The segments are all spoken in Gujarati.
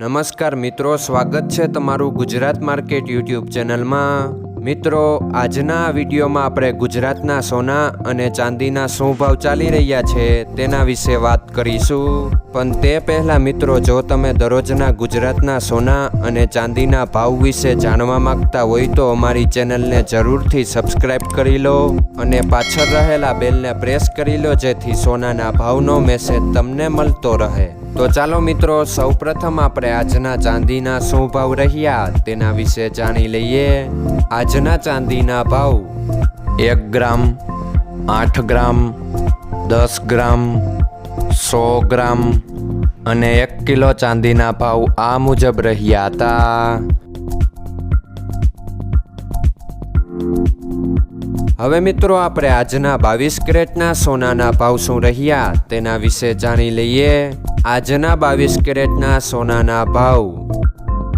નમસ્કાર મિત્રો, સ્વાગત છે તમારું ગુજરાત માર્કેટ યુટ્યુબ ચેનલમાં। મિત્રો, આજના વિડીયોમાં આપણે ગુજરાતના સોના અને ચાંદીના શું ભાવ ચાલી રહ્યા છે તેના વિશે વાત કરીશું। પણ તે પહેલાં મિત્રો, જો તમે દરરોજના ગુજરાતના સોના અને ચાંદીના ભાવ વિશે જાણવા માંગતા હોય તો અમારી ચેનલને જરૂરથી સબસ્ક્રાઈબ કરી લો અને પાછળ રહેલા બેલને પ્રેસ કરી લો, જેથી સોનાના ભાવનો મેસેજ તમને મળતો રહે। તો ચાલો મિત્રો, સૌપ્રથમ આપણે આજના ચાંદીના શું ભાવ રહ્યા તેના વિશે જાણી લઈએ। આજના ચાંદીના ભાવ 1 ગ્રામ, 8 ગ્રામ, 10 ગ્રામ, 100 ગ્રામ અને 1 કિલો ચાંદીના ભાવ આ મુજબ રહ્યા હતા। હવે મિત્રો, આપણે આજના 22 કેરેટના સોનાના ભાવ શું રહ્યા તેના વિશે જાણી લઈએ। આજના 22 કેરેટના સોનાના ભાવ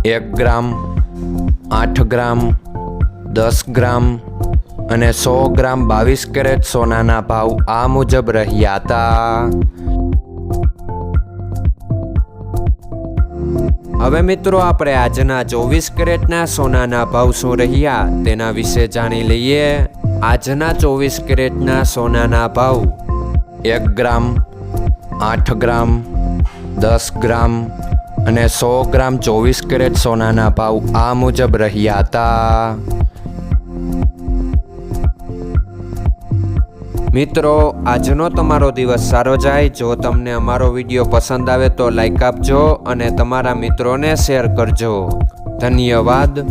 1 ગ્રામ, 8 ગ્રામ, 10 ગ્રામ અને 100 ગ્રામ 22 કેરેટ સોનાના ભાવ આ મુજબ રહ્યા હતા। હવે મિત્રો, આપણે આજના 24 કેરેટના સોનાના ભાવ શું રહ્યા તેના વિશે જાણી લઈએ। આજના 24 કેરેટના સોનાના ભાવ 1 ગ્રામ, 8 ગ્રામ, 10 ગ્રામ અને 100 ગ્રામ 24 કેરેટ સોનાના ભાવ આ મુજબ રહ્યા હતા। મિત્રો, આજનો તમારો દિવસ સારો જાય। જો તમને અમારો વિડીયો પસંદ આવે તો લાઈક આપજો અને તમારા મિત્રોને શેર કરજો। ધન્યવાદ।